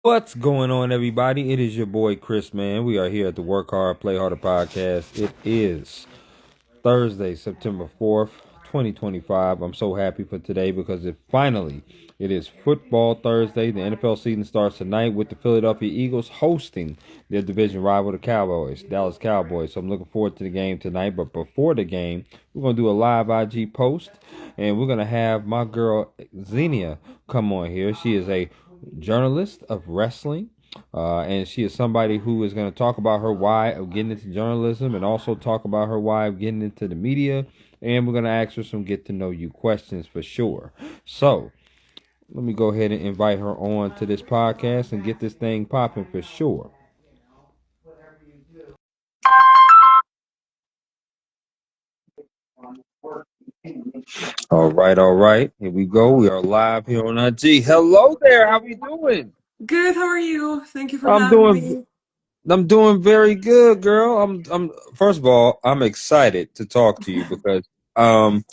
What's going on, everybody? It is your boy Chris, man. We are here at the Work Hard, Play Harder podcast. It is Thursday, September 4th, 2025. I'm so happy for today because it is football Thursday. The NFL season starts tonight with the Philadelphia Eagles hosting their division rival, the Cowboys, Dallas Cowboys. So I'm looking forward to the game tonight. But before the game, we're going to do a live IG post and we're going to have my girl Xenia come on here. She is a journalist of wrestling. And she is somebody who is going to talk about her why of getting into journalism and also talk about her why of getting into the media. And we're going to ask her some get to know you questions for sure. So let me go ahead and invite her on to this podcast and get this thing popping for sure. All right, all right. Here we go. We are live here on IG. Hello there. How we doing? Good, how are you? Thank you for I'm having doing me. I'm doing very good, girl. I'm first of all, I'm excited to talk to you because um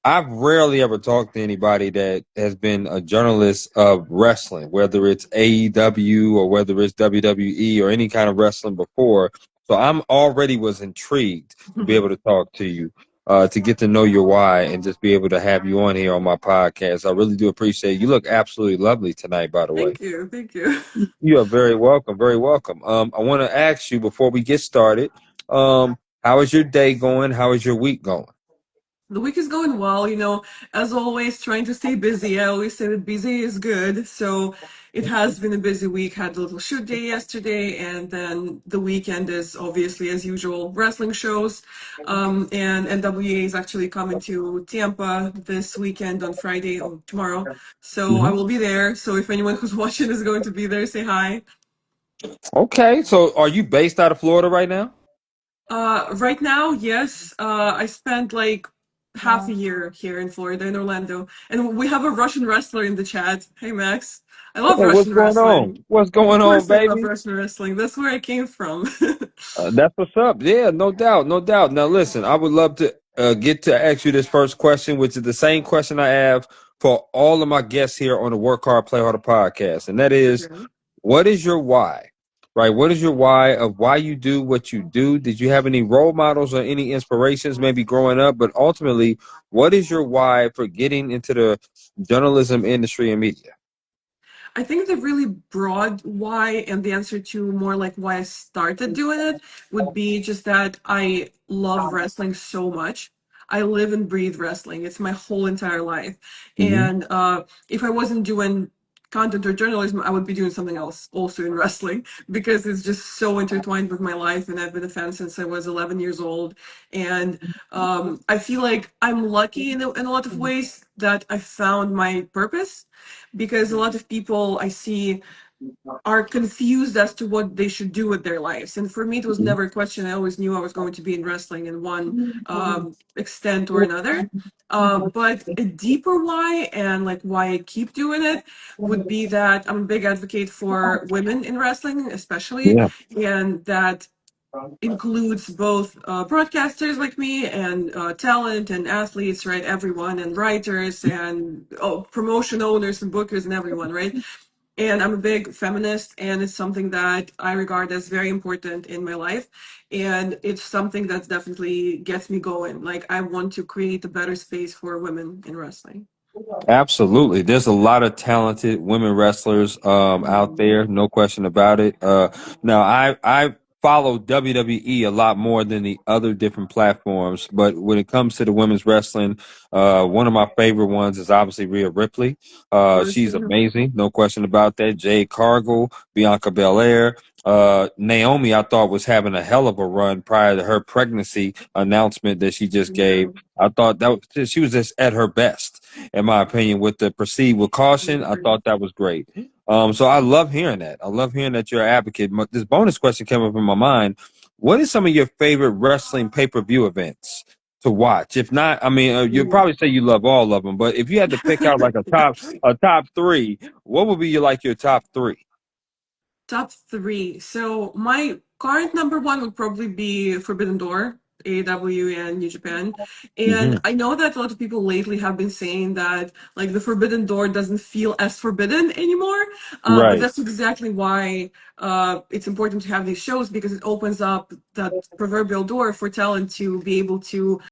I've rarely ever talked to anybody that has been a journalist of wrestling, whether it's AEW or whether it's WWE or any kind of wrestling before. So I'm already was intrigued to be able to talk to you, to get to know your why and just be able to have you on here on my podcast. I really do appreciate it. You look absolutely lovely tonight, by the way. Thank you, thank you. You are very welcome, very welcome. I want to ask you before we get started, how is your day going? How is your week going? The week is going well, as always, trying to stay busy. I always say that busy is good. So it has been a busy week. Had a little shoot day yesterday, and then the weekend is obviously, as usual, wrestling shows. And NWA is actually coming to Tampa this weekend on Friday or tomorrow. So I will be there. So if anyone who's watching is going to be there, say hi. Okay, so are you based out of Florida right now? Right now, yes. I spent like half a year here in Florida, in Orlando, and we have a Russian wrestler in the chat. Hey, Max. I love Hey, what's Russian going wrestling. on? What's Of going on, course, I love baby? Russian wrestling. That's where I came from. That's what's up. Yeah, no doubt, no doubt. Now, listen, I would love to get to ask you this first question, which is the same question I have for all of my guests here on the Work Hard, Play Harder podcast, and that is, Okay. what is your why? Right? What is your why of why you do what you do? Did you have any role models or any inspirations maybe growing up? But ultimately, what is your why for getting into the journalism industry and media? I think the really broad why and the answer to more like why I started doing it would be just that I love wrestling so much. I live and breathe wrestling. It's my whole entire life. Hmm. And if I wasn't doing content or journalism, I would be doing something else also in wrestling because it's just so intertwined with my life. And I've been a fan since I was 11 years old. And I feel like I'm lucky in a lot of ways that I found my purpose because a lot of people I see are confused as to what they should do with their lives. And for me, it was never a question. I always knew I was going to be in wrestling in one extent or another. But a deeper why and like why I keep doing it would be that I'm a big advocate for women in wrestling, especially, Yeah, and that includes both broadcasters like me and talent and athletes, right? Everyone and writers and promotion owners and bookers and everyone, right? And I'm a big feminist, and it's something that I regard as very important in my life. And it's something that definitely gets me going. Like, I want to create a better space for women in wrestling. absolutely. There's a lot of talented women wrestlers out Mhm. there, no question about it. Now I follow WWE a lot more than the other different platforms, but when it comes to the women's wrestling, one of my favorite ones is obviously Rhea Ripley. Of course. She's amazing, no question about that. Jade Cargill, Bianca Belair. Naomi, I thought was having a hell of a run prior to her pregnancy announcement that she just Yeah. gave. I thought she was just at her best, in my opinion, with the proceed with caution. I thought that was great. So I love hearing that. I love hearing that you're an advocate. This bonus question came up in my mind. What is some of your favorite wrestling pay-per-view events to watch? If not, I mean, you'd Ooh. probably say you love all of them, but if you had to pick out like a top three, what would be your top three? Top three. So my current number one would probably be Forbidden Door. AEW and New Japan. And Hmm. I know that a lot of people lately have been saying that like the Forbidden Door doesn't feel as forbidden anymore. But Right. that's exactly why it's important to have these shows because it opens up that proverbial door for talent to be able to